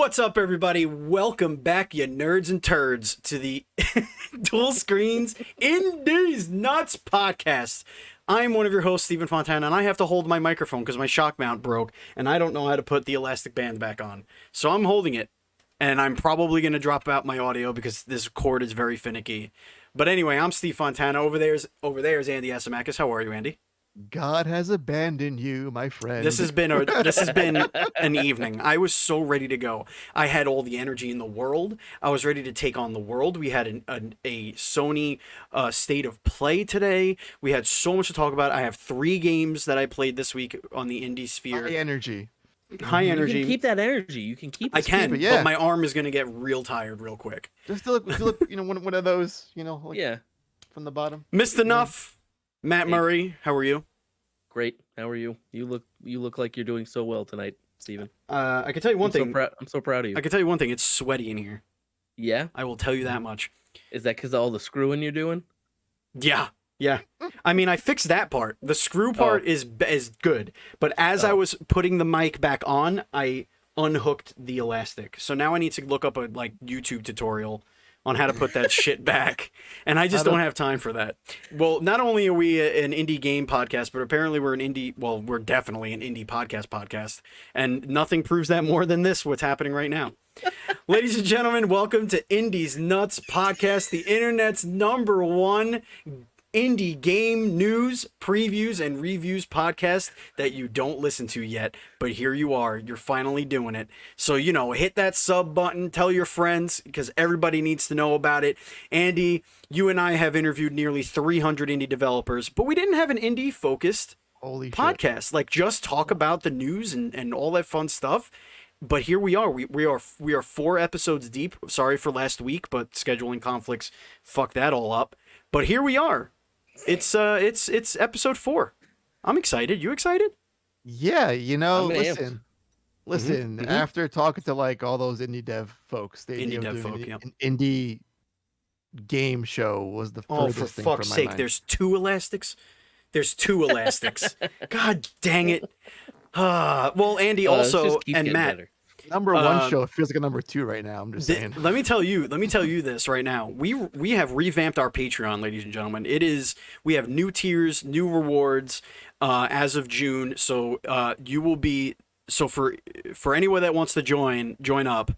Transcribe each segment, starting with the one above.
What's up, everybody? Welcome back, you nerds and turds, to the Dual Screens Indies Nuts podcast. I'm one of your hosts, Stephen Fontana, and I have to hold my microphone because my shock mount broke, and I don't know how to put the elastic band back on. So I'm holding it, and I'm probably going to drop out my audio because this cord is very finicky. But anyway, I'm Steve Fontana. Over there's Andy Asimakis. How are you, Andy? God has abandoned you, my friend. This has been an evening. I was so ready to go. I had all the energy in the world. I was ready to take on the world. We had a Sony state of play today. We had so much to talk about. I have 3 games that I played this week on the indie sphere. High energy. High energy. You can keep that energy. You can keep it. I can, it, yeah. but my arm is going to get real tired real quick. Just to look, one of those, like Yeah. from the bottom. Missed enough. Matt Murray, how are you? Great. How are you? You look like you're doing so well tonight, Steven. I can tell you one thing. I'm so proud of you. I can tell you one thing. It's sweaty in here. Yeah? I will tell you that much. Is that because of all the screwing you're doing? Yeah. I mean, I fixed that part. The screw part is good. But as I was putting the mic back on, I unhooked the elastic. So now I need to look up a YouTube tutorial on how to put that shit back. And I just don't have time for that. Well, not only are we an indie game podcast, but apparently we're definitely an indie podcast. And nothing proves that more than this, what's happening right now. Ladies and gentlemen, welcome to Indies Nuts podcast, the internet's #1 indie game news, previews, and reviews podcast that you don't listen to yet, but here you are. You're finally doing it. So, hit that sub button, tell your friends, because everybody needs to know about it. Andy, you and I have interviewed nearly 300 indie developers, but we didn't have an indie-focused podcast. Like, just talk about the news and all that fun stuff. But here we are. We are 4 episodes deep. Sorry for last week, but scheduling conflicts fucked that all up. But here we are. It's episode 4. I'm excited. You excited? Yeah, I'm listen. After talking to all those indie dev folks, an indie game show was the furthest for thing fuck's from my sake! mind. There's 2 elastics. God dang it! Well, Andy also and Matt. Better. #1 show feels like a #2 right now. I'm just saying. Let me tell you this right now. We have revamped our Patreon, ladies and gentlemen. We have new tiers, new rewards as of June. So you will be for anyone that wants to join up.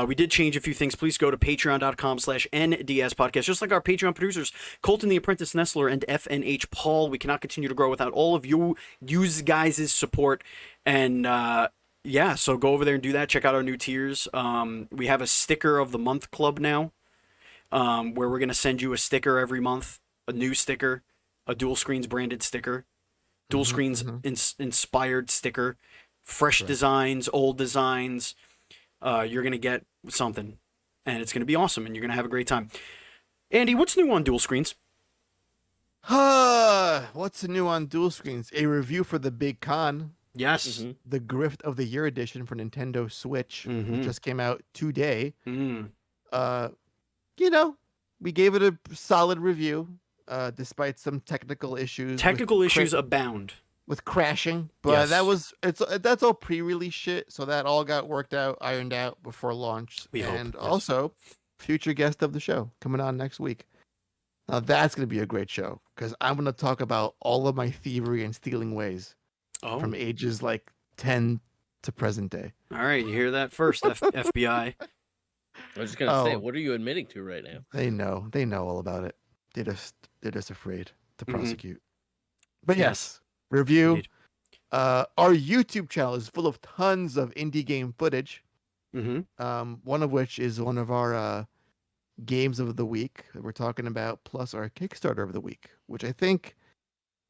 We did change a few things. Please go to patreon.com/NDS podcast. Just like our Patreon producers, Colton the Apprentice Nestler and FNH Paul. We cannot continue to grow without all of you guys' support. And yeah, so go over there and do that. Check out our new tiers. We have a sticker of the month club now, where we're going to send you a sticker every month, a new sticker, a Dual Screens branded sticker, Dual Screens inspired sticker, fresh designs, old designs. You're going to get something, and it's going to be awesome, and you're going to have a great time. Andy, what's new on Dual Screens? What's new on Dual Screens? A review for the Big Con. Yes. The Grift of the Year edition for Nintendo Switch, which just came out today. We gave it a solid review, despite some technical issues. Technical issues abound. With crashing, but that's all pre-release shit, so that all got worked out, ironed out before launch. Also, future guest of the show coming on next week. Now that's going to be a great show, because I'm going to talk about all of my thievery and stealing ways. From ages 10 to present day. All right, you hear that first, FBI. I was just gonna say, what are you admitting to right now? They know all about it. They're just afraid to prosecute. But yes, review. Indeed. Our YouTube channel is full of tons of indie game footage. One of which is one of our games of the week that we're talking about, plus our Kickstarter of the week, which I think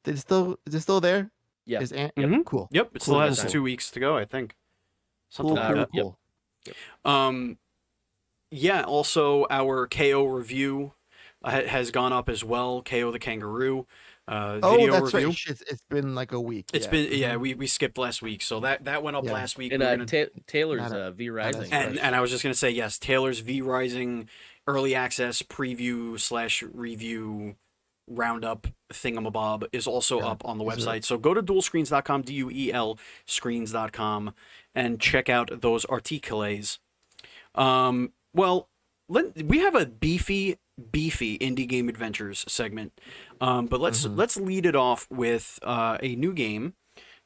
is it still there? Yeah. Cool. Yep. It still has 2 weeks to go, I think. Something like that. Cool. Yep. Yeah. Also, our KO review has gone up as well. KO the Kangaroo. Video that's review. right. It's been a week. It's been we skipped last week, so that went up last week. And Taylor's V Rising. And I was just gonna say yes, Taylor's V Rising early access preview / review roundup thingamabob is also up on the website. So go to dualscreens.com, DUEL screens.com, and check out those articles Well, we have a beefy indie game adventures segment, but let's lead it off with a new game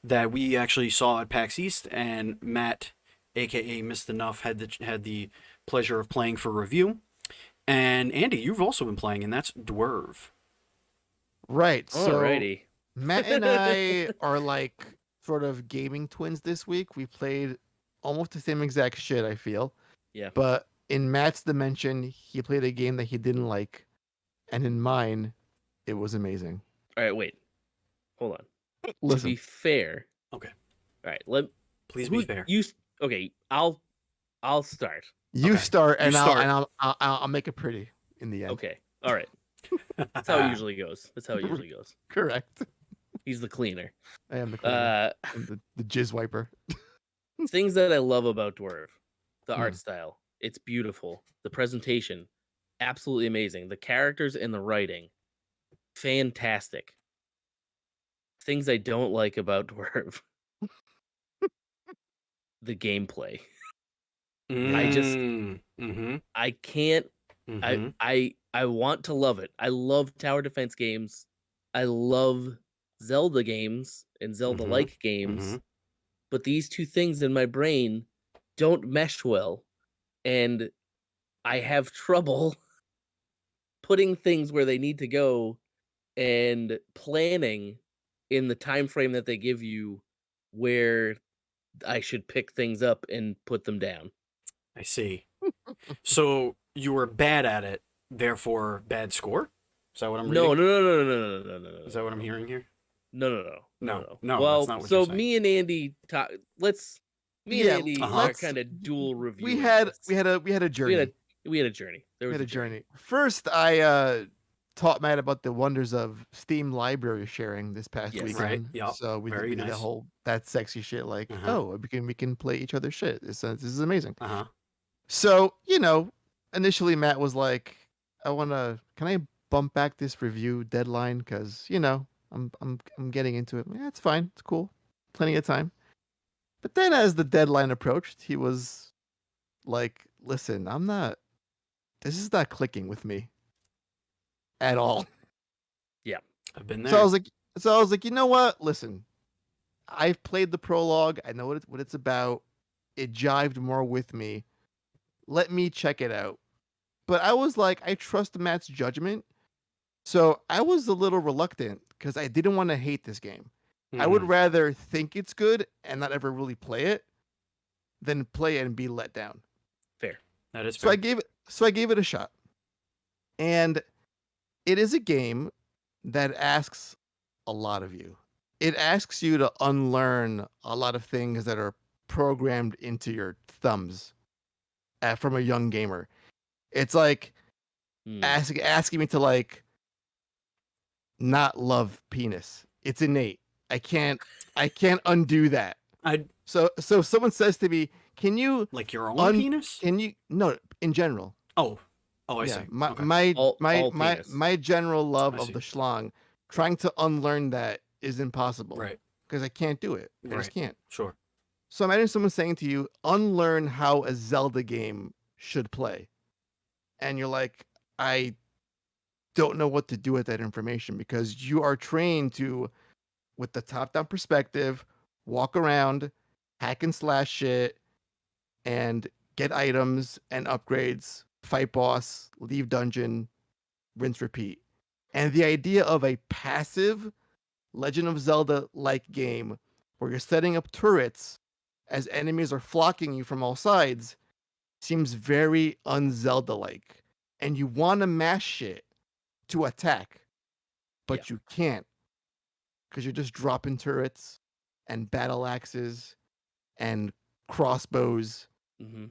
that we actually saw at PAX East, and Matt, aka Mr. Nuff, had the pleasure of playing for review. And Andy, you've also been playing, and that's Dwerve. Right. So Alrighty. Matt and I are like sort of gaming twins this week. We played almost the same exact shit, I feel. Yeah. But in Matt's dimension, he played a game that he didn't like, and in mine, it was amazing. All right, wait. Hold on. Listen. To be fair. Okay. All right. Please be fair. Okay. I'll start. You start, and You start. I'll make it pretty in the end. Okay. All right. That's how it usually goes. Correct. He's the cleaner. I am the cleaner. The jizz wiper. Things that I love about Dwerve: the art style. It's beautiful. The presentation, absolutely amazing. The characters and the writing, fantastic. Things I don't like about Dwerve: the gameplay. I can't. I want to love it. I love tower defense games. I love Zelda games and Zelda-like games. But these two things in my brain don't mesh well, and I have trouble putting things where they need to go and planning in the time frame that they give you where I should pick things up and put them down. I see. So you were bad at it, therefore bad score? Is that what I'm reading? No. Is that what I'm hearing here? No. Well, that's not what you're saying. Me and Andy talk. Me and Andy are kind of dual review. We had a journey. We had a journey. We had a journey. First, I taught Matt about the wonders of Steam library sharing this past weekend. Right. Yeah. So we Very did nice. that sexy shit. Like, we can play each other's shit. This is amazing. So initially Matt was like, can I bump back this review deadline? Because I'm getting into it. Yeah, it's fine. It's cool. Plenty of time. But then as the deadline approached, he was like, listen, this is not clicking with me at all. Yeah. I've been there. So I was like, you know what? Listen, I've played the prologue. I know what it's about. It jived more with me. Let me check it out. But I was like, I trust Matt's judgment. So I was a little reluctant because I didn't want to hate this game. I would rather think it's good and not ever really play it than play it and be let down. Fair. That is fair. fair. So I gave it a shot. And it is a game that asks a lot of you. It asks you to unlearn a lot of things that are programmed into your thumbs from a young gamer. It's like asking me to like not love penis. It's innate. I can't undo that. So someone says to me, "Can you like your own penis? Can you no in general?" Oh, I see. My general love of the schlong, trying to unlearn that is impossible. Right. Because I can't do it. I just can't. Sure. So imagine someone saying to you, unlearn how a Zelda game should play. And you're like, I don't know what to do with that information because you are trained to, with the top-down perspective, walk around, hack and slash shit, and get items and upgrades, fight boss, leave dungeon, rinse, repeat. And the idea of a passive Legend of Zelda-like game where you're setting up turrets as enemies are flocking you from all sides seems very un-Zelda-like. And you want to mash shit to attack, but you can't because you're just dropping turrets and battle axes and crossbows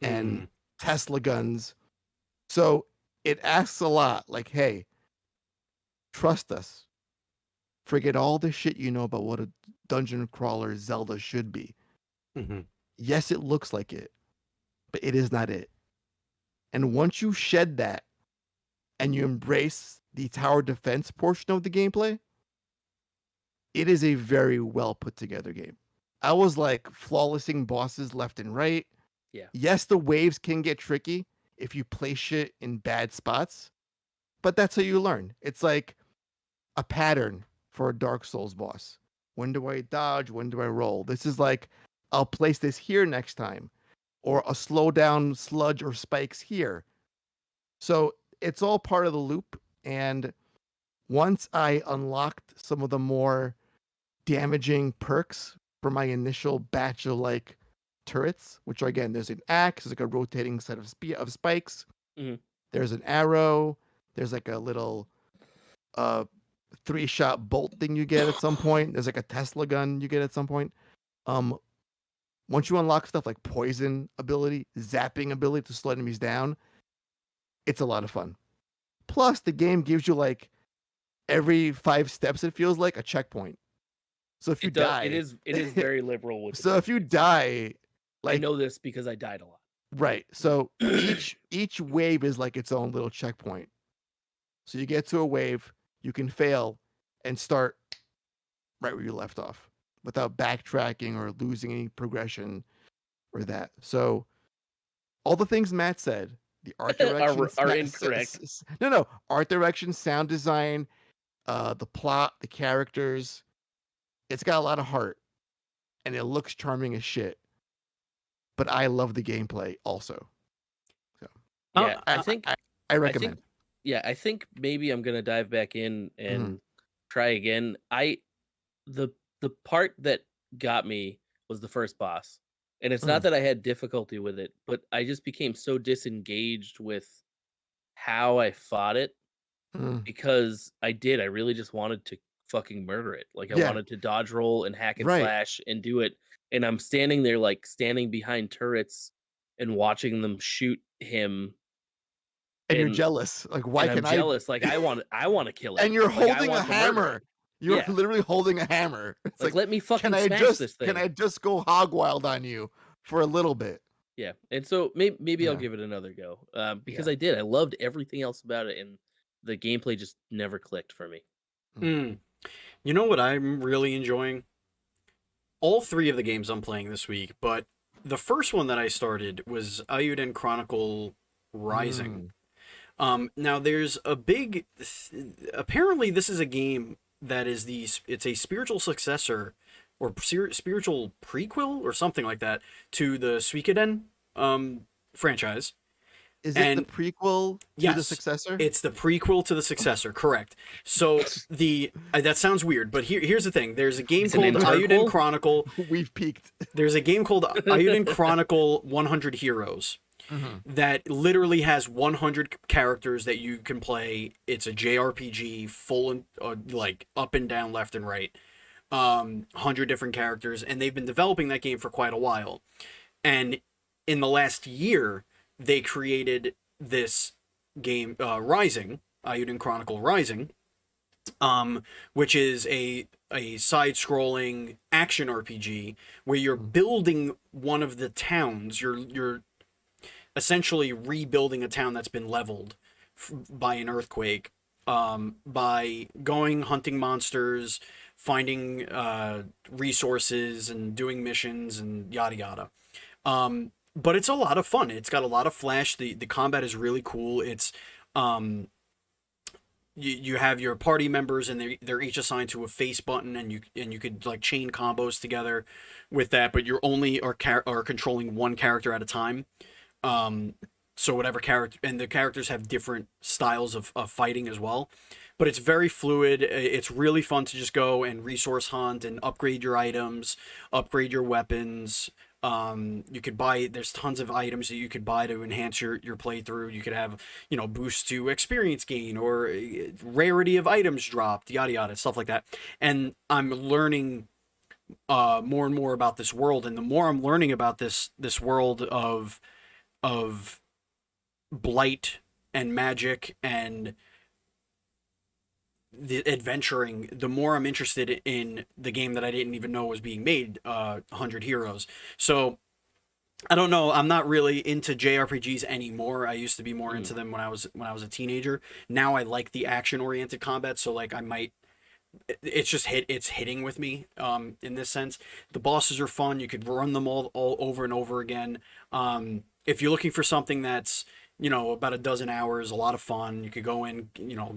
and Tesla guns. So it asks a lot like, hey, trust us. Forget all the shit you know about what a dungeon crawler Zelda should be. Yes, it looks like it, but it is not it. And once you shed that and you embrace the tower defense portion of the gameplay, it is a very well put together game. I was like flawlessing bosses left and right. Yeah. Yes, the waves can get tricky if you place shit in bad spots, but that's how you learn. It's like a pattern for a Dark Souls boss. When do I dodge? When do I roll? This is like, I'll place this here next time, or a slow down sludge or spikes here. So it's all part of the loop. And once I unlocked some of the more damaging perks for my initial batch of like turrets, which are, again, there's an axe, there's like a rotating set of spikes. Mm-hmm. There's an arrow. There's like a little 3-shot bolt thing you get at some point. There's like a Tesla gun you get at some point. Once you unlock stuff like poison ability, zapping ability to slow enemies down, it's a lot of fun. Plus, the game gives you like every 5 steps, it feels like, a checkpoint. So if you die, it is very liberal with. So if you die, like, I know this because I died a lot. Right. So each wave is like its own little checkpoint. So you get to a wave, you can fail and start right where you left off without backtracking or losing any progression or that. So all the things Matt said, the art direction are incorrect. No, art direction, sound design, the plot, the characters, it's got a lot of heart and it looks charming as shit. But I love the gameplay also. So yeah, I recommend. I think maybe I'm gonna dive back in and try again. The part that got me was the first boss. And it's not that I had difficulty with it, but I just became so disengaged with how I fought it because I really just wanted to fucking murder it. Like I wanted to dodge roll and hack and slash and do it. And I'm standing there, like standing behind turrets and watching them shoot him. And you're jealous. Like, why can I? Jealous. Like I want to kill him. And you're holding a hammer. You're literally holding a hammer. It's like, let me fucking smash this thing. Can I just go hog wild on you for a little bit? Yeah. And so maybe I'll give it another go. Because I did. I loved everything else about it, and the gameplay just never clicked for me. You know what I'm really enjoying? All 3 of the games I'm playing this week, but the first one that I started was Ayuden Chronicle Rising. Now there's a big apparently this is a game that is it's a spiritual successor or spiritual prequel or something like that to the Suikoden franchise. Is it the prequel to the successor? It's the prequel to the successor, correct. So that sounds weird, but here's the thing. There's a game called Ayuden Chronicle. We've peaked. There's a game called Ayuden Chronicle 100 Heroes. That literally has 100 characters that you can play. It's a JRPG, full like up and down, left and right. 100 different characters, and they've been developing that game for quite a while. And in the last year, they created this game, Rising, Ayuden Chronicle Rising, which is a side-scrolling action RPG where you're building one of the towns. You're essentially rebuilding a town that's been leveled by an earthquake, by going hunting monsters, finding resources, and doing missions, and yada yada. But it's a lot of fun. It's got a lot of flash. The combat is really cool. It's you have your party members, and they're each assigned to a face button, and you could like chain combos together with that. But you're only are controlling one character at a time. So whatever character, and the characters have different styles of fighting as well, but it's very fluid. It's really fun to just go and resource hunt and upgrade your items, upgrade your weapons. You could buy, there's tons of items that you could buy to enhance your playthrough. You could have, boosts to experience gain or rarity of items dropped, yada yada, stuff like that. And I'm learning more and more about this world, and the more I'm learning about this world of blight and magic and the adventuring, the more I'm interested in the game that I didn't even know was being made, 100 Heroes. So I don't know, I'm not really into JRPGs anymore. I used to be more into them when I was a teenager. Now I like the action oriented combat, so like I might it's just it's hitting with me in this sense. The bosses are fun. You could run them all over and over again. If you're looking for something that's, about a dozen hours, a lot of fun, you could go in,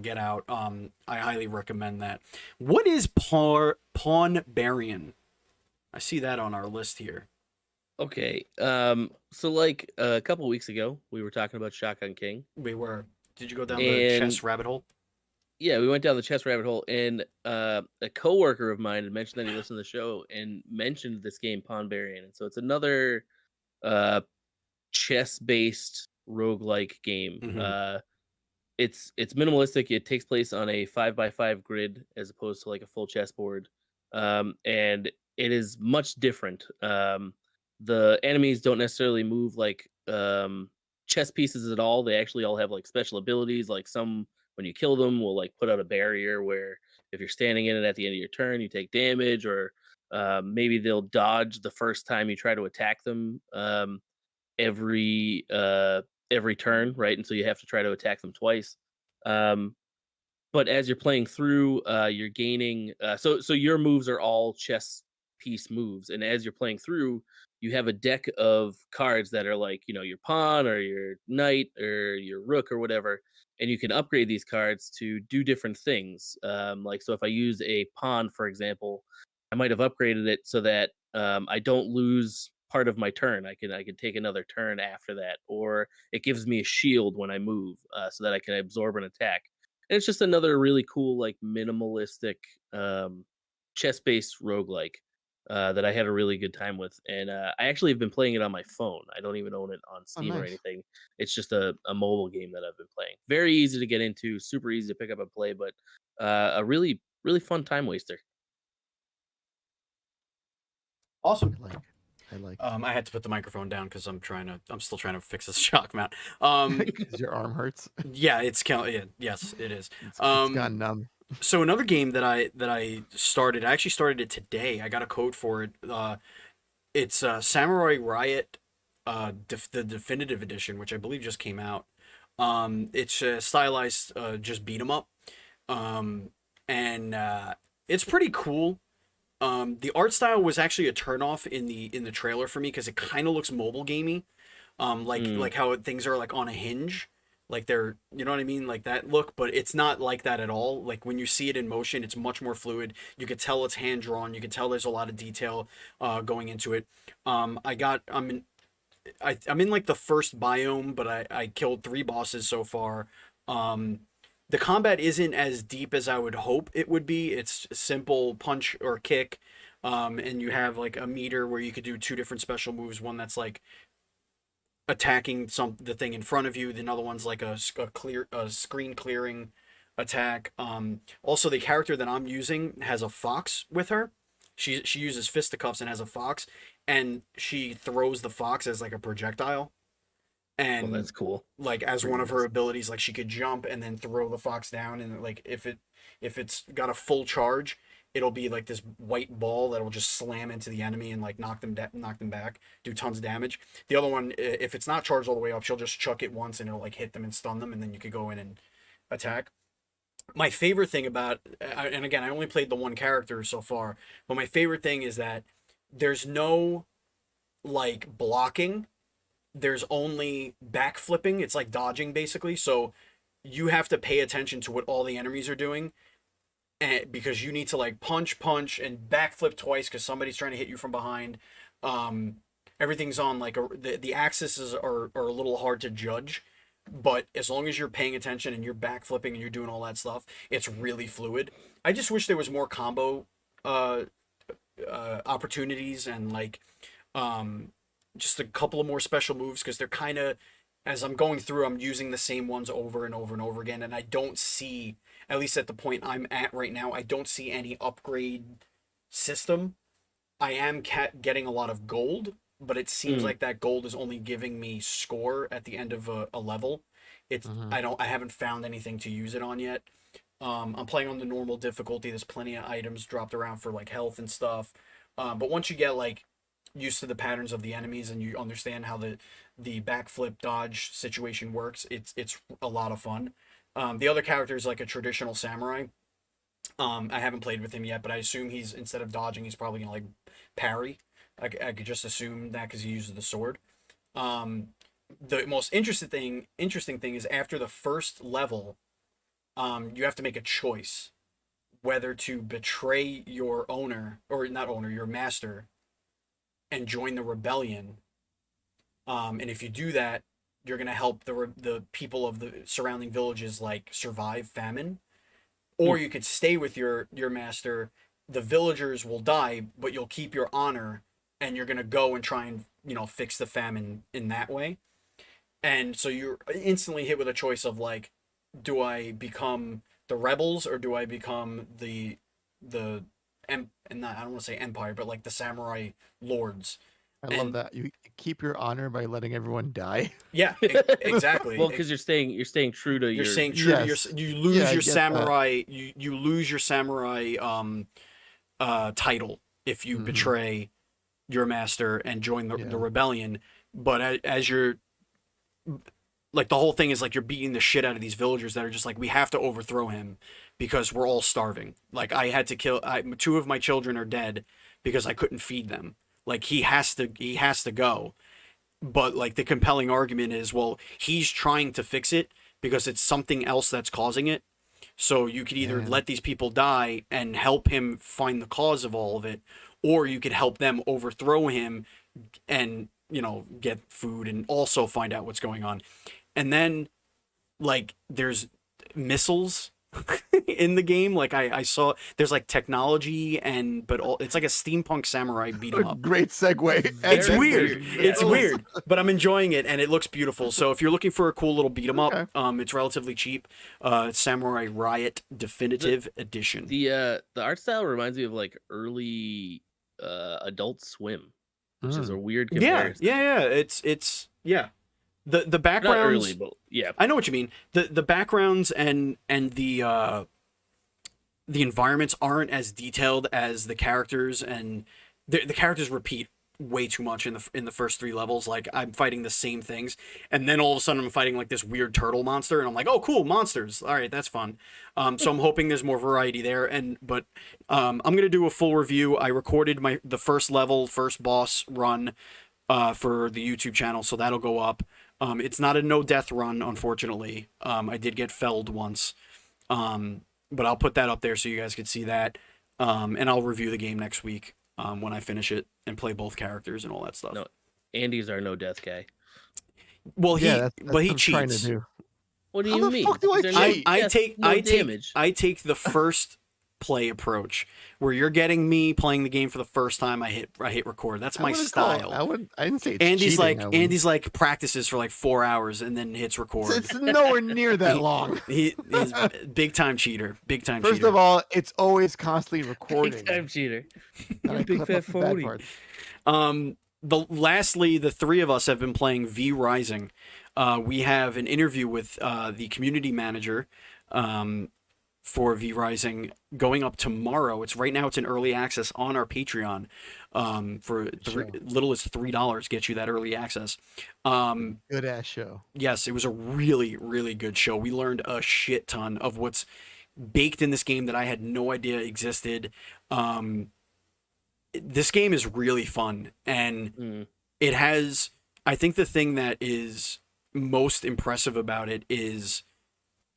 get out. I highly recommend that. What is Pawn Barian? I see that on our list here. Okay. So like a couple weeks ago, we were talking about Shotgun King. We were. Did you go down the chess rabbit hole? Yeah, we went down the chess rabbit hole, and a coworker of mine had mentioned that he listened to the show and mentioned this game, Pawn Barian. And so it's another chess-based roguelike game. Mm-hmm. It's minimalistic. It takes place on a 5x5 grid as opposed to like a full chessboard, and it is much different. The enemies don't necessarily move like chess pieces at all. They actually all have like special abilities. Like some, when you kill them, will like put out a barrier where if you're standing in it at the end of your turn, you take damage, or maybe they'll dodge the first time you try to attack them. Every turn, right? And so you have to try to attack them twice. But as you're playing through, you're gaining. So your moves are all chess piece moves, and as you're playing through, you have a deck of cards that are like your pawn or your knight or your rook or whatever, and you can upgrade these cards to do different things. Like so, if I use a pawn, for example, I might have upgraded it so that I don't lose part of my turn. I can take another turn after that, or it gives me a shield when I move, so that I can absorb an attack. And it's just another really cool, like minimalistic chess-based roguelike that I had a really good time with. And I actually have been playing it on my phone. I don't even own it on Steam or anything. It's just a mobile game that I've been playing. Very easy to get into, super easy to pick up and play, but a really, really fun time waster. Awesome. I like. I had to put the microphone down because I'm still trying to fix this shock mount. Because your arm hurts. Yeah, yes, it is. It's gone numb. So another game that I started, I actually started it today. I got a code for it. It's Samurai Riot, the definitive edition, which I believe just came out. It's stylized, just beat 'em up, and it's pretty cool. The art style was actually a turnoff in the trailer for me because it kind of looks mobile gamey, like how things are like on a hinge, like they're, you know what I mean, like that look. But it's not like that at all. Like when you see it in motion, it's much more fluid. You could tell it's hand drawn. You could tell there's a lot of detail going into it. I'm in like the first biome, but I killed 3 bosses so far. The combat isn't as deep as I would hope it would be. It's simple punch or kick, and you have like a meter where you could do 2 different special moves. One that's like attacking the thing in front of you. The other one's like a screen clearing attack. Also, the character that I'm using has a fox with her. She uses fisticuffs and has a fox, and she throws the fox as like a projectile. And that's cool. Like as one of her abilities, like she could jump and then throw the fox down, and like if it's got a full charge, it'll be like this white ball that'll just slam into the enemy and like knock them back, do tons of damage. The other one, if it's not charged all the way up, she'll just chuck it once and it'll like hit them and stun them, and then you could go in and attack. My favorite thing about, and again, I only played the one character so far, but my favorite thing is that there's no like blocking. There's only backflipping. It's like dodging basically. So you have to pay attention to what all the enemies are doing, and because you need to like punch and backflip twice because somebody's trying to hit you from behind. Everything's on like the axes are a little hard to judge, but as long as you're paying attention and you're backflipping and you're doing all that stuff, it's really fluid. I just wish there was more combo opportunities and like just a couple of more special moves, because they're kind of, as I'm going through, I'm using the same ones over and over and over again, and I don't see, at least at the point I'm at right now, I don't see any upgrade system. I am getting a lot of gold, but it seems like that gold is only giving me score at the end of a level. It's I haven't found anything to use it on yet. I'm playing on the normal difficulty. There's plenty of items dropped around for like health and stuff. But once you get like used to the patterns of the enemies and you understand how the backflip dodge situation works, it's a lot of fun. The other character is like a traditional samurai, I haven't played with him yet, but I assume he's, instead of dodging, he's probably gonna like parry. I could just assume that because he uses the sword. Um, the most interesting thing is after the first level, you have to make a choice whether to betray your owner, or not owner, your master, and join the rebellion. And if you do that, you're gonna help the people of the surrounding villages like survive famine. Or you could stay with your master. The villagers will die, but you'll keep your honor, and you're gonna go and try and fix the famine in that way. And so you're instantly hit with a choice of like, do I become the rebels or do I become and not, I don't want to say empire, but like the samurai lords. I love that. You keep your honor by letting everyone die. Yeah, exactly. Well, because you're staying true to you're your. staying true to your. You lose your samurai. That. You lose your samurai title if you betray your master and join the rebellion. But as you're, like, the whole thing is like you're beating the shit out of these villagers that are just like, we have to overthrow him because we're all starving. Like, I had to kill 2 of my children are dead because I couldn't feed them. Like, he has to go. But like the compelling argument is, well, he's trying to fix it because it's something else that's causing it. So you could either let these people die and help him find the cause of all of it, or you could help them overthrow him and, get food and also find out what's going on. And then, like, there's missiles in the game. Like, I saw there's like technology it's like a steampunk samurai beat 'em up. Great segue. It's weird. It's weird, but I'm enjoying it and it looks beautiful. So if you're looking for a cool little beat 'em up, it's relatively cheap. Samurai Riot Definitive Edition. The art style reminds me of like early Adult Swim, which is a weird comparison. Yeah. It's The backgrounds, not early, but yeah, I know what you mean. The backgrounds and the environments aren't as detailed as the characters, and the characters repeat way too much in the first 3 levels. Like, I'm fighting the same things, and then all of a sudden I'm fighting like this weird turtle monster, and I'm like, oh cool, monsters, all right, that's fun. So I'm hoping there's more variety there. But I'm gonna do a full review. I recorded the first boss run for the YouTube channel, so that'll go up. It's not a no death run, unfortunately. I did get felled once, but I'll put that up there so you guys can see that. And I'll review the game next week when I finish it and play both characters and all that stuff. No, Andy's our no death guy. Well, that's he cheats. Trying to do. What do you mean? How the fuck do I cheat? I take the first play approach where you're getting me playing the game for the first time. I hit record. That's my style. I didn't say it's Andy's like practices for like 4 hours and then hits record. It's nowhere near that long. He's big time cheater. First of all, it's always constantly recording. Big time cheater. Big fat 40. Lastly, the 3 of us have been playing V Rising. We have an interview with the community manager for V Rising going up tomorrow. Right now it's in early access on our Patreon. For little as $3 gets you that early access. Good ass show. Yes, it was a really, really good show. We learned a shit ton of what's baked in this game that I had no idea existed. This game is really fun, and it has, I think the thing that is most impressive about it is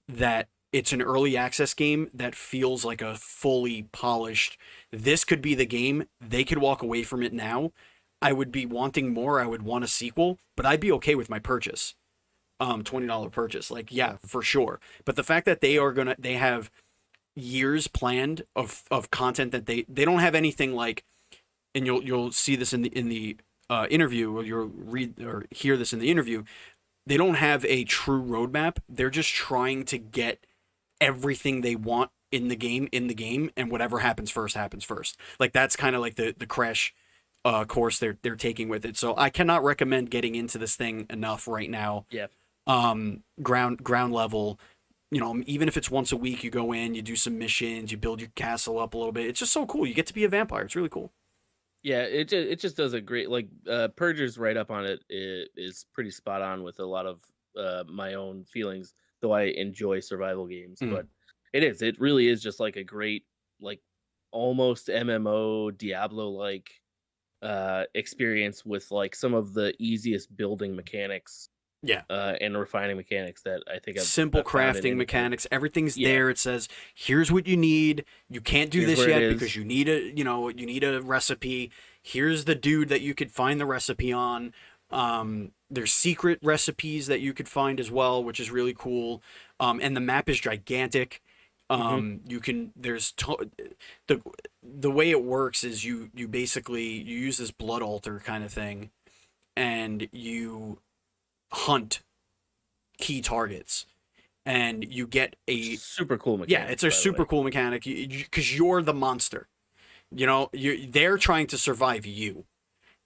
that it's an early access game that feels like a fully polished, this could be the game. They could walk away from it now. I would be wanting more. I would want a sequel, but I'd be okay with my purchase. $20 purchase. Like, yeah, for sure. But the fact that they have years planned of content that they don't have anything like, and you'll see this in the interview, or you'll read or hear this in the interview. They don't have a true roadmap. They're just trying to get everything they want in the game, and whatever happens first. Like, that's kind of like the crash course they're taking with it. So I cannot recommend getting into this thing enough right now. Yeah. Ground level, even if it's once a week, you go in, you do some missions, you build your castle up a little bit. It's just so cool. You get to be a vampire. It's really cool. Yeah, it just does a great, like, Purger's write up on it is pretty spot on with a lot of my own feelings, though I enjoy survival games. But It is. It really is just like a great, like almost MMO Diablo like experience with like some of the easiest building mechanics. Yeah. And refining mechanics that I think simple I've found in crafting anything. mechanics. Everything's Yeah. there. It says, here's what you need. You can't do Here's this where it yet is. because you need a recipe. Here's the dude that you could find the recipe on. There's secret recipes that you could find as well, which is really cool. And the map is gigantic. You can the way it works is you basically you use this blood altar kind of thing, and you hunt key targets, and you get a super cool mechanic. Yeah, it's a super cool mechanic because you're the monster. You know, they're trying to survive you,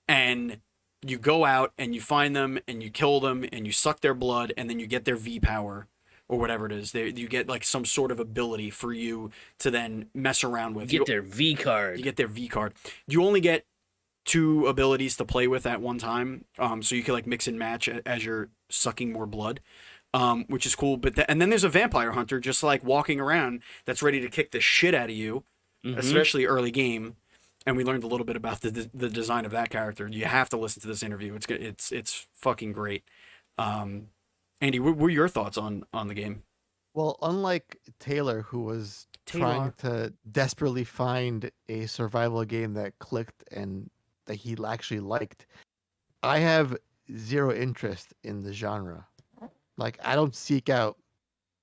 and you go out and you find them and you kill them and you suck their blood, and then you get their V power or whatever it is. You get like some sort of ability for you to then mess around with. You get their V card. You get their V card. You only get 2 abilities to play with at one time, so you can like mix and match as you're sucking more blood, which is cool. But and then there's a vampire hunter just like walking around that's ready to kick the shit out of you, especially early game. And we learned a little bit about the design of that character. You have to listen to this interview. It's fucking great. Andy, what were your thoughts on the game? Well, unlike Taylor, who was trying to desperately find a survival game that clicked and that he actually liked, I have zero interest in the genre. Like, I don't seek out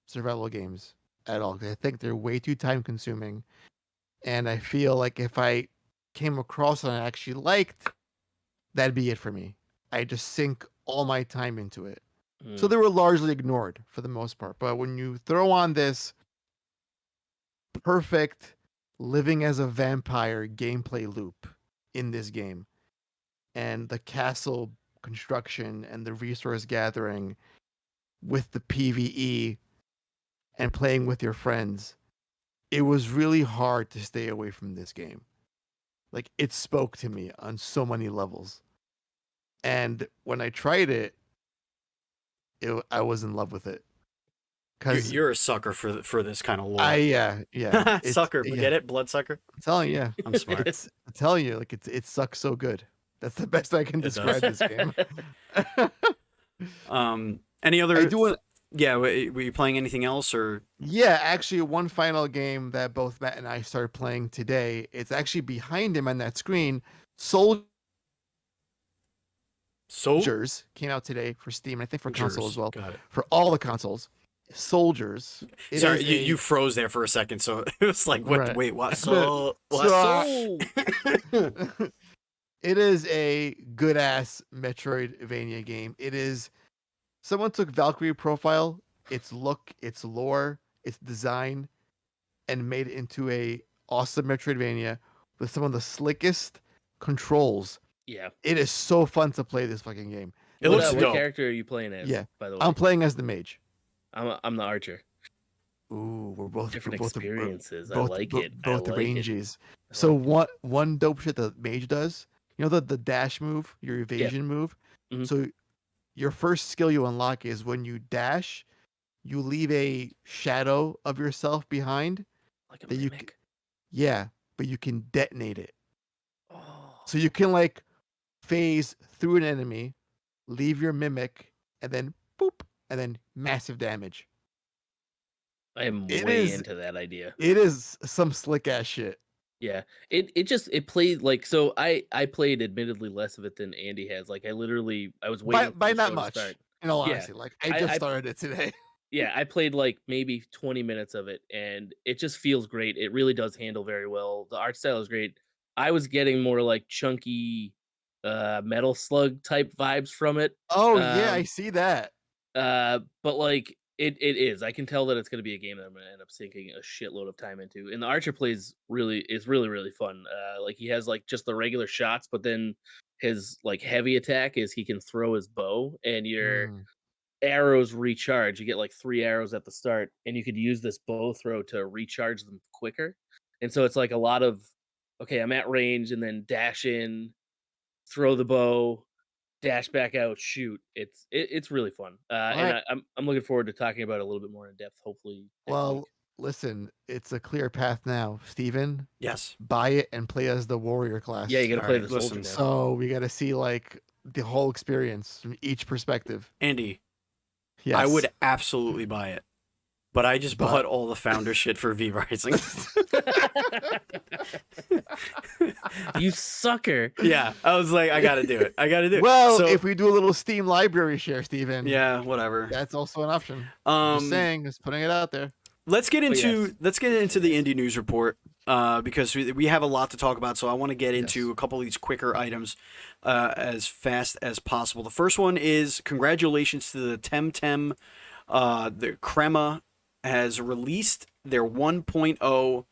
survival games at all because I think they're way too time consuming. And I feel like if I came across one I actually liked, that'd be it for me. I just sink all my time into it. So they were largely ignored for the most part. But when you throw on this perfect living as a vampire gameplay loop in this game, and the castle construction and the resource gathering with the PvE and playing with your friends, it was really hard to stay away from this game. Like, it spoke to me on so many levels. And when I tried it, I was in love with it. Because you're a sucker for this kind of lore. Yeah. Sucker, get it? Bloodsucker? I'm telling you, yeah. I'm smart. I'm telling you, like it sucks so good. That's the best I can describe this game. Any other? I do want. Yeah, were you playing anything else or? Yeah, actually, one final game that both Matt and I started playing today. It's actually behind him on that screen. Soldiers came out today for Steam, and I think for console as well. Got it. For all the consoles. Soldiers. Sorry, you froze there for a second, so it was like, what? Right. Wait, what? What? It is a good ass Metroidvania game. It is. Someone took Valkyrie profile, its look, its lore, its design, and made it into a awesome Metroidvania with some of the slickest controls. Yeah, it is so fun to play this fucking game. It looks dope. What character are you playing as? Yeah, by the way, I'm playing as the mage. I'm the archer. Ooh, we're both different both experiences. Both, I like it. Both the ranges. So one dope shit the mage does. You know the dash move, your evasion move. Mm-hmm. So your first skill you unlock is when you dash, you leave a shadow of yourself behind. Like a mimic? But you can detonate it. Oh. So you can like phase through an enemy, leave your mimic, and then boop, and then massive damage. I am way into that idea. It is some slick ass shit. Yeah, it played like, so I played admittedly less of it than Andy has. Like I was waiting by not much. In all honesty, like I just started it today. Yeah, I played like maybe 20 minutes of it, and it just feels great. It really does handle very well. The art style is great. I was getting more like chunky Metal Slug type vibes from it. Oh yeah, I see that. But like it is. I can tell that it's going to be a game that I'm going to end up sinking a shitload of time into. And the Archer is really fun. Like he has like just the regular shots, but then his like heavy attack is he can throw his bow, and your arrows recharge. You get like 3 arrows at the start, and you could use this bow throw to recharge them quicker. And so it's like a lot of, okay, I'm at range, and then dash in, throw the bow, dash back out, shoot. It's really fun. And I'm looking forward to talking about it a little bit more in depth, hopefully. Well, listen, it's a clear path now. Steven, Yes. buy it and play as the warrior class. Yeah, you got to play the soldier. So we got to see like the whole experience from each perspective. Andy, yes. I would absolutely buy it. But I just bought all the founder shit for V Rising. You sucker. Yeah, I was like, I got to do it. Well, so, if we do a little Steam library share, Steven. Yeah, whatever. That's also an option. Just saying, just putting it out there. Let's get into the indie news report because we have a lot to talk about. So I want to get into a couple of these quicker items as fast as possible. The first one is congratulations to the Temtem. The Crema has released their 1.0.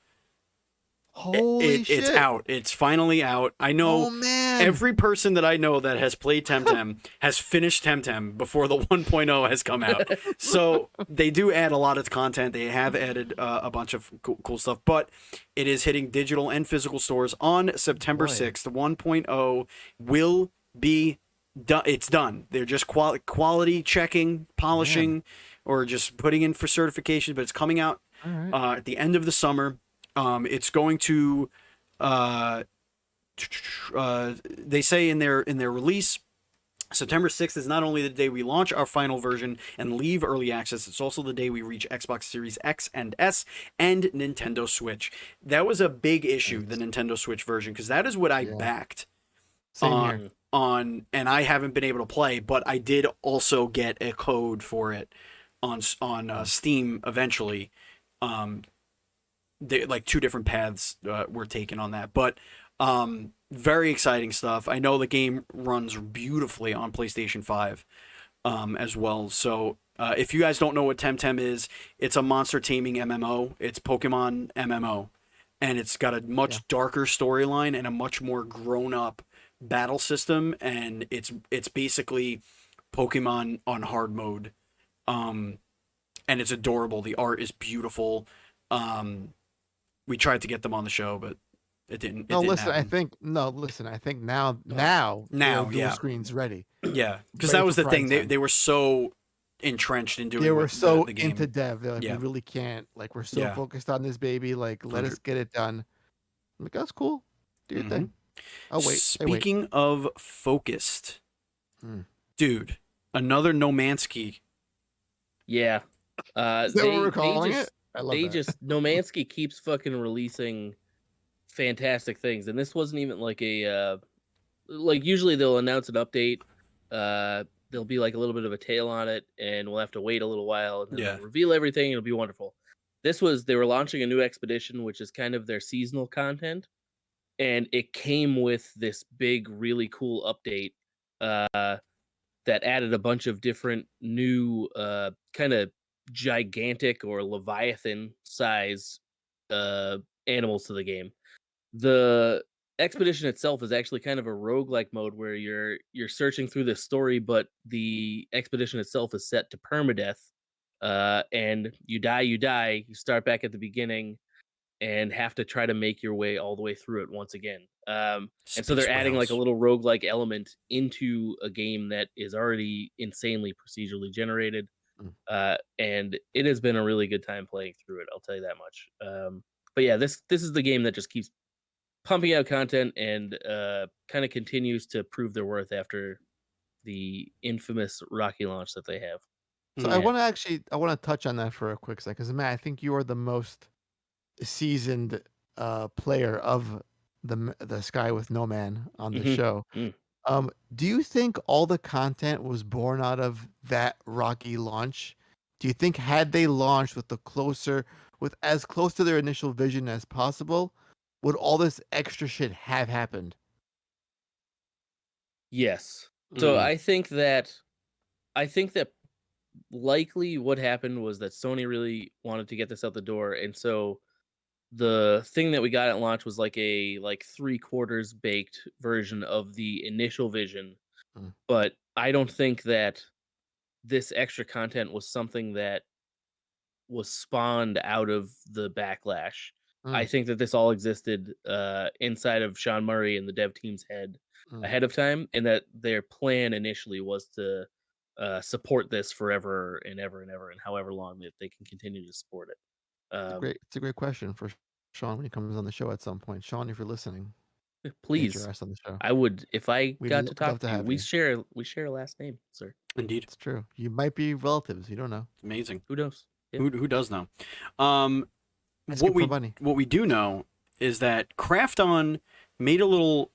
Holy shit. It's out. It's finally out. I know every person that I know that has played Temtem has finished Temtem before the 1.0 has come out. So they do add a lot of content. They have added a bunch of cool stuff, but it is hitting digital and physical stores on September 6th. The 1.0 will be done. It's done. They're just quality checking, polishing, or just putting in for certification, but it's coming out at the end of the summer. It's going to, they say in their release, September 6th is not only the day we launch our final version and leave early access, it's also the day we reach Xbox Series X and S and Nintendo Switch. That was a big issue, the Nintendo Switch version, because that is what I backed on, and I haven't been able to play, but I did also get a code for it on Steam eventually. Like two different paths were taken on that, but very exciting stuff. I know the game runs beautifully on PlayStation 5 as well. So if you guys don't know what Temtem is, it's a monster taming MMO. It's Pokemon MMO, and it's got a much darker storyline and a much more grown up battle system, and it's basically Pokemon on hard mode. And it's adorable. The art is beautiful. We tried to get them on the show, but it didn't. I think now dual screens ready. Yeah, because that was the thing. They were so entrenched in doing. They were so the game. into dev. They're like, we really can't. Like, we're so focused on this baby. Like, let us get it done. I'm like, that's cool. Do your thing. Oh wait. Speaking of focused, dude, another Nomansky. Yeah. Is that what we're calling it? I love that. Nomansky keeps fucking releasing fantastic things, and this wasn't even like a like usually they'll announce an update, there'll be like a little bit of a tail on it, and we'll have to wait a little while and then they'll reveal everything. It'll be wonderful. They were launching a new expedition, which is kind of their seasonal content, and it came with this big, really cool update that added a bunch of different new kind of gigantic or Leviathan size animals to the game. The expedition itself is actually kind of a roguelike mode where you're searching through this story, but the expedition itself is set to permadeath, and you die, you start back at the beginning and have to try to make your way all the way through it once again. And so they're adding like a little roguelike element into a game that is already insanely procedurally generated. And it has been a really good time playing through it, I'll tell you that much. But yeah, this is the game that just keeps pumping out content and kind of continues to prove their worth after the infamous rocky launch that they have. So I want to touch on that for a quick second, because Matt, I think you are the most seasoned player of the Sky with No Man on the show. Do you think all the content was born out of that rocky launch? Do you think had they launched with as close to their initial vision as possible, would all this extra shit have happened? Yes. So I think that likely what happened was that Sony really wanted to get this out the door, and so the thing that we got at launch was like a 3/4 baked version of the initial vision. But I don't think that this extra content was something that was spawned out of the backlash. I think that this all existed inside of Sean Murray and the dev team's head ahead of time, and that their plan initially was to support this forever and ever and ever and however long that they can continue to support it. It's a great question for Sean when he comes on the show at some point. Sean, if you're listening, please, get your ass on the show. I would if I got to talk love to to you. have We you. share a last name, sir. Indeed. It's true. You might be relatives. You don't know. Amazing. Who knows? Yeah. Who does know? What we do know is that Craft On made a little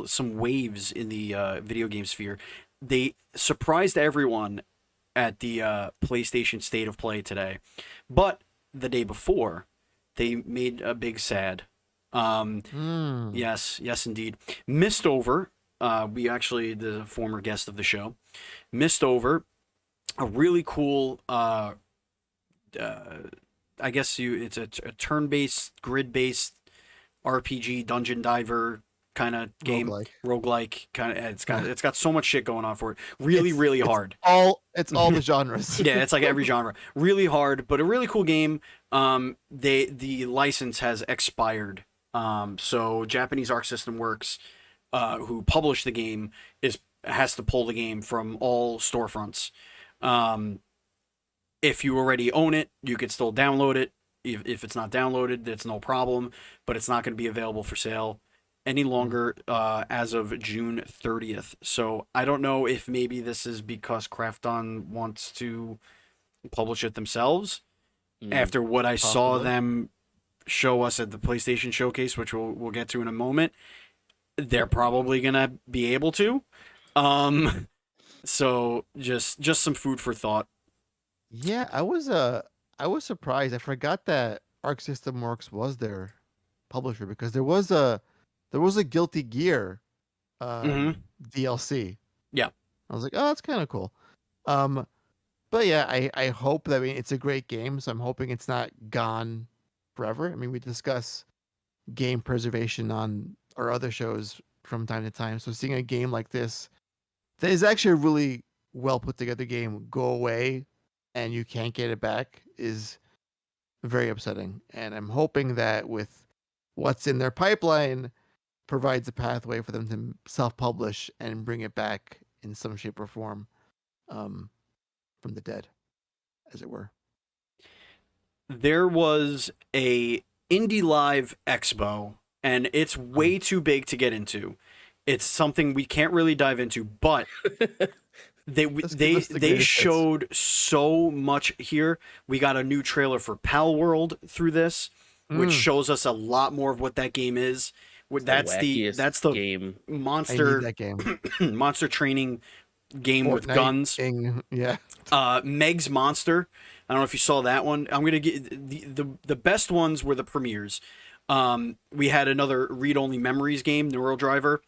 some waves in the video game sphere. They surprised everyone at the PlayStation State of Play today, but the day before, they made a big sad. Yes, indeed. Mistover, the former guest of the show, Mistover, a really cool. I guess it's a turn-based, grid-based RPG dungeon diver kind of game, roguelike kind of. It's got so much shit going on for it. Really hard. It's all the genres. Yeah, it's like every genre. Really hard, but a really cool game. The license has expired. So Japanese Arc System Works, who published the game, has to pull the game from all storefronts. If you already own it, you could still download it. If it's not downloaded, that's no problem, but it's not going to be available for sale any longer as of June 30th. So I don't know if maybe this is because Craft On wants to publish it themselves. After what I saw them show us at the PlayStation Showcase, which we'll get to in a moment, they're probably going to be able to. So just some food for thought. Yeah, I was surprised. I forgot that Arc System Works was their publisher because there was a Guilty Gear DLC. Yeah. I was like, oh, that's kind of cool. But yeah, I hope that it's a great game, so I'm hoping it's not gone forever. I mean, we discuss game preservation on our other shows from time to time. So seeing a game like this that is actually a really well put together game go away and you can't get it back is very upsetting. And I'm hoping that with what's in their pipeline provides a pathway for them to self-publish and bring it back in some shape or form from the dead, as it were. There was a Indie Live Expo, and it's way too big to get into. It's something we can't really dive into, but they showed so much here. We got a new trailer for Pal World through this, which shows us a lot more of what that game is. That's the game. Monster that game. monster training game Fortnite with guns. Yeah. Meg's Monster. I don't know if you saw that one. I'm gonna get the best ones were the premieres. We had another read-only memories game, Neural Driver.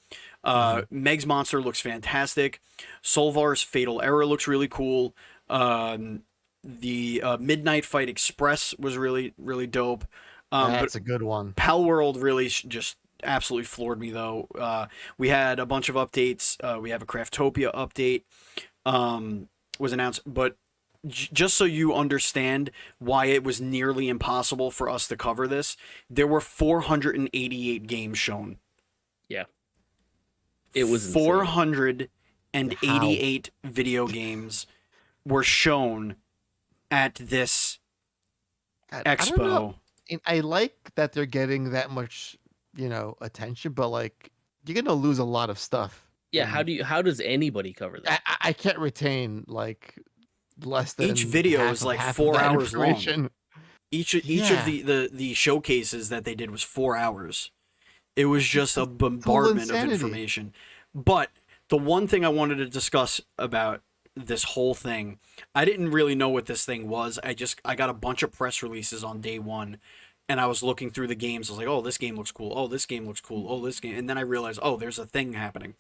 Meg's Monster looks fantastic. Solvar's Fatal Error looks really cool. The Midnight Fight Express was really, really dope. That's a good one. Pal World really just absolutely floored me, though. We had a bunch of updates. We have a Craftopia update was announced, but just so you understand why it was nearly impossible for us to cover this, there were 488 games shown. Yeah. It was 488 video games were shown at this Expo. I like that they're getting that much, attention, but like you're gonna lose a lot of stuff. Yeah, how does anybody cover that? I can't retain like less than each video is like 4 hours long. Each of the showcases that they did was 4 hours. It was just a bombardment of information. But the one thing I wanted to discuss about this whole thing, I didn't really know what this thing was. I got a bunch of press releases on day one, and I was looking through the games. I was like, oh, this game looks cool. Oh, this game looks cool. Oh, this game. And then I realized, oh, there's a thing happening.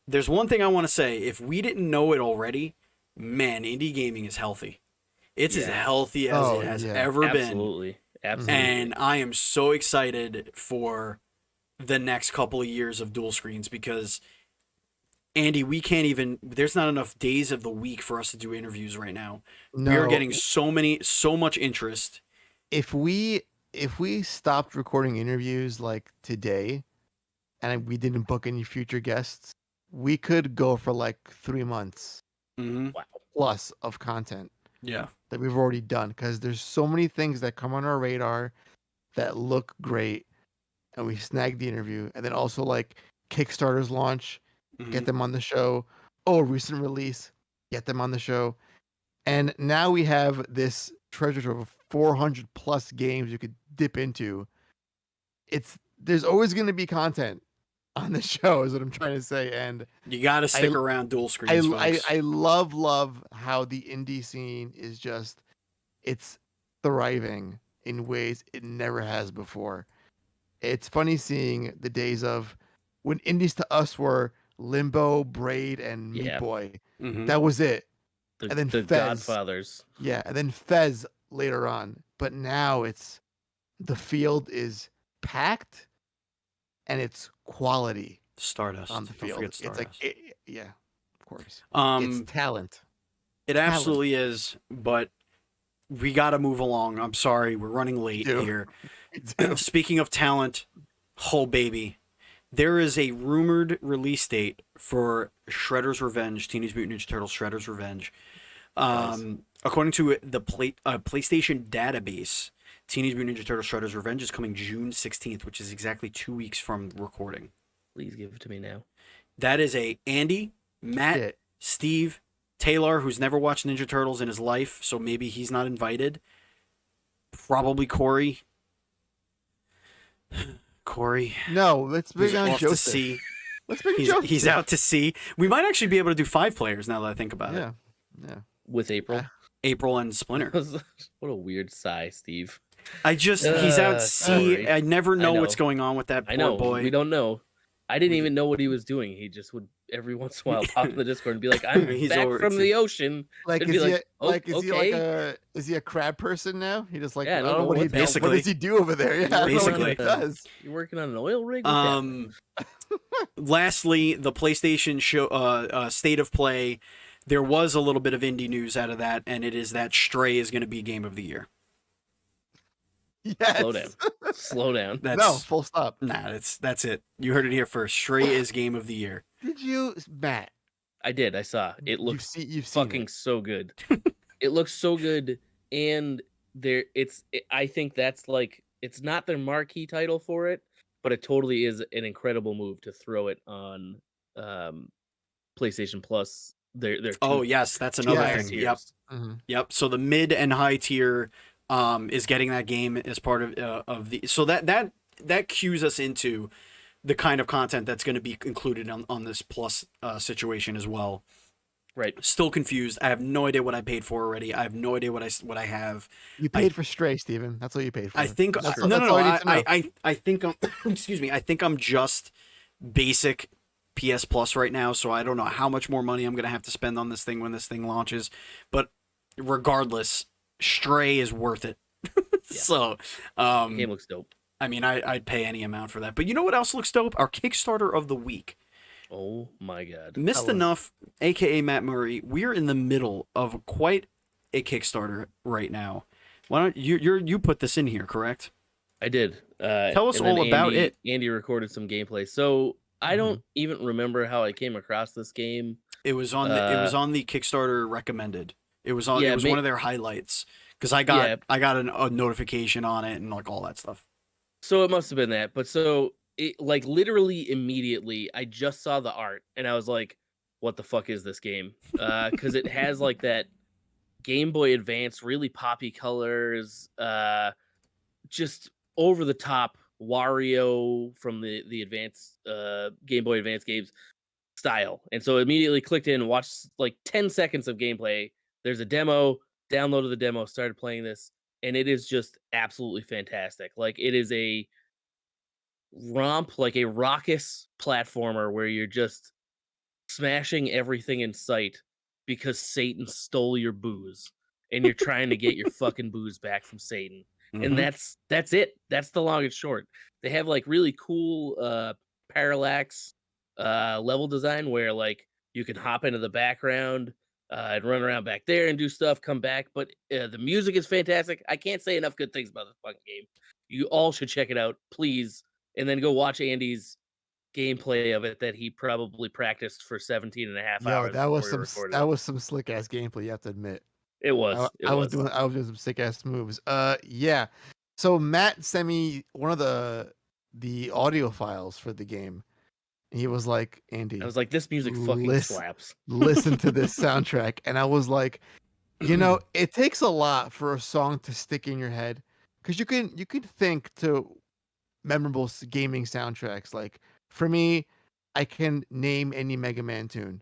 There's one thing I want to say. If we didn't know it already, man, indie gaming is healthy. It's as healthy as it has ever been. Absolutely. And I am so excited for the next couple of years of dual screens because, Andy, there's not enough days of the week for us to do interviews right now. No. We are getting so much interest. If we stopped recording interviews like today and we didn't book any future guests, we could go for like 3 months wow. plus of content. Yeah. that we've already done, because there's so many things that come on our radar that look great, and we snag the interview, and then also like Kickstarter's launch, get them on the show. Oh, recent release, get them on the show. And now we have this treasure trove of 400 plus games you could dip into. There's always going to be content on the show, is what I'm trying to say. And you got to stick around dual screens, folks. I love how the indie scene is just, it's thriving in ways it never has before. It's funny seeing the days of when indies to us were Limbo, Braid, and Meat Boy. That was it. And then the Fez, Godfathers. Yeah, and then Fez later on. But now the field is packed, and it's quality. Stardust on the field. It's like, yeah, of course. It's talent. It absolutely is, but we got to move along. I'm sorry, we're running late here. Speaking of talent, oh baby, there is a rumored release date for Shredder's Revenge, Teenage Mutant Ninja Turtles Shredder's Revenge. According to the PlayStation database, Teenage Mutant Ninja Turtles Shredder's Revenge is coming June 16th, which is exactly 2 weeks from recording. Please give it to me now. That is a Andy, Matt, Steve, Taylor, who's never watched Ninja Turtles in his life, so maybe he's not invited. Probably Corey. No, let's bring on Joseph. To sea. Let's bring Joseph. He's out to sea. We might actually be able to do 5 players now that I think about it. Yeah. With April. April and Splinter. What a weird sigh, Steve. He's out to sea. Sorry. I never know what's going on with that poor boy. We don't know. I didn't even know what he was doing. He just would every once in a while pop in the Discord and be like, "I'm back from the ocean." Like, is he a crab person now? He just like, I don't know what he does. What does he do over there? Yeah, basically, he does. You're working on an oil rig. Lastly, the PlayStation show, State of Play. There was a little bit of indie news out of that, and it is that Stray is going to be Game of the Year. Yes. Slow down. No, full stop. Nah, that's it. You heard it here first. Stray is Game of the Year. Did you, Matt? I did. I saw. It looks you've fucking so good. It looks so good, and I think that's like, it's not their marquee title for it, but it totally is an incredible move to throw it on PlayStation Plus. Their yes, that's another thing. Tiers. Yep. Yep. So the mid and high tier is getting that game as part of the, so that cues us into the kind of content that's going to be included on this Plus situation as well. Right. Still confused. I have no idea what I paid for already. I have no idea what I have. You paid for Stray, Steven. That's what you paid for. I think I think I'm excuse me. I think I'm just basic PS Plus right now, so I don't know how much more money I'm going to have to spend on this thing when this thing launches. But regardless, Stray is worth it. So, game looks dope. I mean, I'd pay any amount for that. But you know what else looks dope? Our Kickstarter of the week. Oh my god. Missed Enough, aka Matt Murray. We're in the middle of quite a Kickstarter right now. Why don't you put this in here, correct? I did. Tell us all about it. Andy recorded some gameplay. So I don't even remember how I came across this game. It was on the Kickstarter recommended. It was one of their highlights because I got a notification on it and like all that stuff. So it must have been that. But so it, like, literally immediately I just saw the art and I was like, what the fuck is this game? Because it has like that Game Boy Advance, really poppy colors, just over the top Wario from the advanced Game Boy Advance games style. And so immediately clicked in and watched like 10 seconds of gameplay. There's a demo, downloaded the demo, started playing this, and it is just absolutely fantastic. Like, it is a romp, like a raucous platformer where you're just smashing everything in sight because Satan stole your booze and you're trying to get your fucking booze back from Satan. And that's it. That's the long and short. They have like really cool parallax level design where like you can hop into the background and run around back there and do stuff, come back. But the music is fantastic. I can't say enough good things about this fucking game. You all should check it out, please. And then go watch Andy's gameplay of it that he probably practiced for 17 and a half hours. That was some slick ass gameplay, you have to admit. It was. I was doing some sick ass moves. Yeah. So Matt sent me one of the audio files for the game. He was like, Andy, I was like, this music fucking slaps. Listen to this soundtrack. And I was like, it takes a lot for a song to stick in your head, because you can think to memorable gaming soundtracks. Like for me, I can name any Mega Man tune.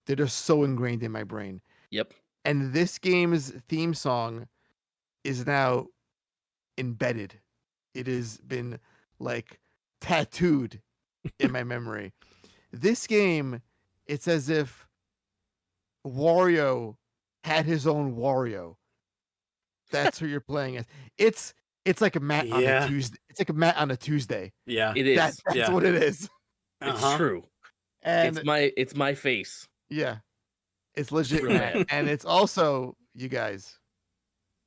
They're just so ingrained in my brain. Yep. And this game's theme song is now embedded. It has been like tattooed in my memory. This game, it's as if Wario had his own Wario. That's who you're playing as. It's like a Matt on a Tuesday. It's like a Matt on a Tuesday. Yeah, it is. That's what it is. It's true. And it's my face. Yeah, it's legit, Matt. And it's also, you guys,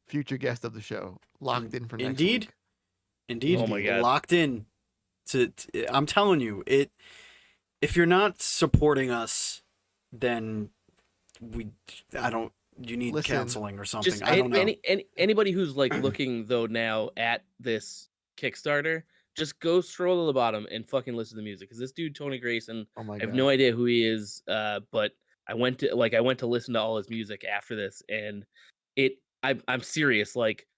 future guest of the show, locked in for next week. Indeed. Oh my God. Locked in. I'm telling you, if you're not supporting us, then you need counseling or something. Just I don't know. Anybody who's like looking though now at this Kickstarter, just go stroll to the bottom and fucking listen to the music. Because this dude Tony Grayson, I have no idea who he is, but I went to listen to all his music after this, and I'm serious. Like,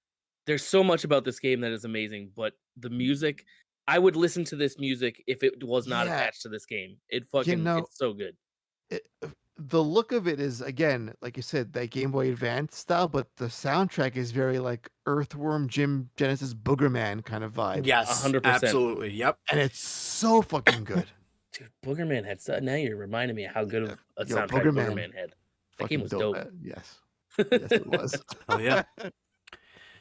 there's so much about this game that is amazing, but the music, I would listen to this music if it was not attached to this game. It fucking it's so good. The look of it is, again, like you said, that Game Boy Advance style, but the soundtrack is very like Earthworm Jim Genesis Boogerman kind of vibe. Yes, 100%. Absolutely. Yep. And it's so fucking good. Dude, Boogerman had now you're reminding me of how good of a soundtrack Boogerman had. That game was dope. Yes. Yes, it was. Oh yeah.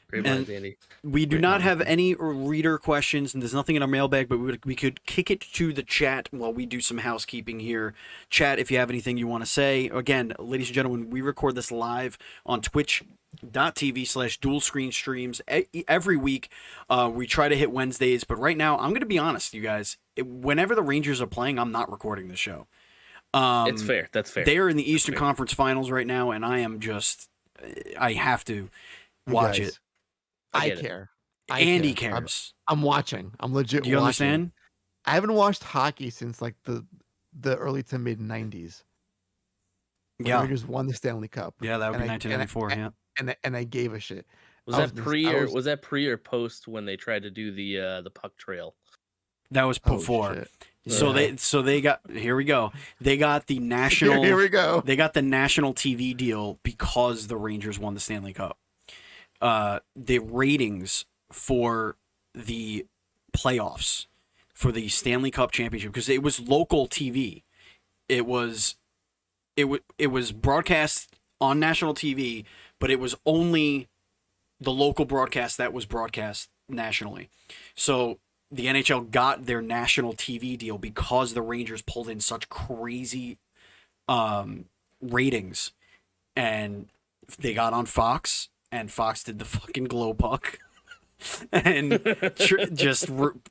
Great minds, Andy. We do not have any reader questions, and there's nothing in our mailbag, but we could kick it to the chat while we do some housekeeping here. Chat, if you have anything you want to say. Again, ladies and gentlemen, we record this live on twitch.tv/dual screen streams every week. We try to hit Wednesdays, but right now, I'm going to be honest, you guys. Whenever the Rangers are playing, I'm not recording the show. It's fair. That's fair. They are in the Eastern Conference Finals right now, and I have to watch it. I care. Andy cares. I'm watching. I'm legit. Do you watching. understand? I haven't watched hockey since like the early to mid '90s. Yeah, Rangers won the Stanley Cup. Yeah, that would be 1994. And I gave a shit. Was that pre or post when they tried to do the puck trail? That was before. So they got, here we go. They got the national. Here we go. They got the national TV deal because the Rangers won the Stanley Cup. The ratings for the playoffs for the Stanley Cup championship, because it was local TV. It was broadcast on national TV, but it was only the local broadcast that was broadcast nationally. So the NHL got their national TV deal because the Rangers pulled in such crazy ratings, and they got on Fox, and Fox did the fucking glow puck and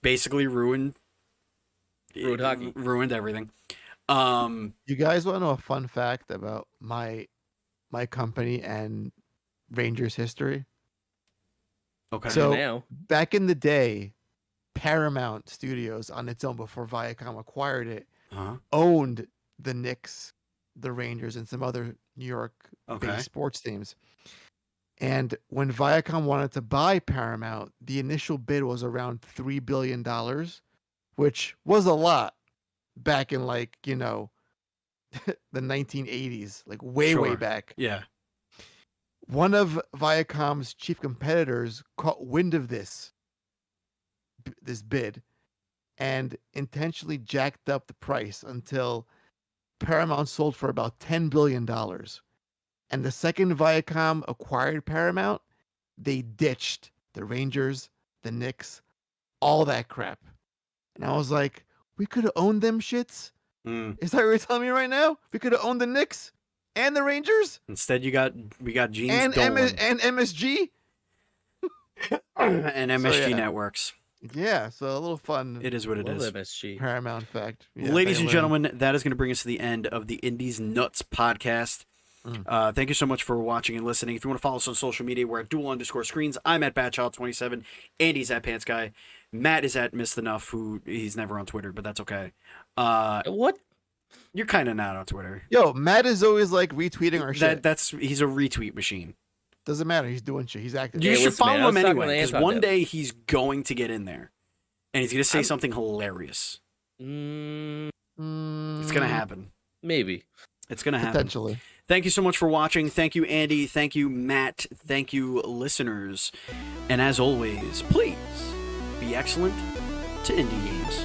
basically ruined hockey, ruined everything. You guys want to know a fun fact about my company and Rangers history? Okay. So back in the day, Paramount Studios, on its own before Viacom acquired it, owned the Knicks, the Rangers, and some other New York-based sports teams. And when Viacom wanted to buy Paramount, the initial bid was around $3 billion, which was a lot back in the 1980s, like way back. Yeah. One of Viacom's chief competitors caught wind of this bid and intentionally jacked up the price until Paramount sold for about $10 billion. And the second Viacom acquired Paramount, they ditched the Rangers, the Knicks, all that crap. And I was like, we could have owned them shits? Is that what you're telling me right now? We could have owned the Knicks and the Rangers? Instead, we got Gene's and MSG? and MSG Networks. Yeah, so a little fun. It is what it is. MSG. Paramount fact. Yeah, ladies and gentlemen, that is going to bring us to the end of the Indies Nutz podcast. Thank you so much for watching and listening. If you want to follow us on social media, we're at dual_screens. I'm at Batchild27. Andy's at Pants Guy. Matt is at Missed Enough, who he's never on Twitter, but that's okay. What? You're kind of not on Twitter. Yo, Matt is always like retweeting our shit. He's a retweet machine. Doesn't matter. He's doing shit. He's active. You should follow him anyway, because one day he's going to get in there, and he's going to say something hilarious. It's going to happen. Maybe. It's going to happen. Potentially. Thank you so much for watching. Thank you, Andy. Thank you, Matt. Thank you, listeners. And as always, please be excellent to indie games.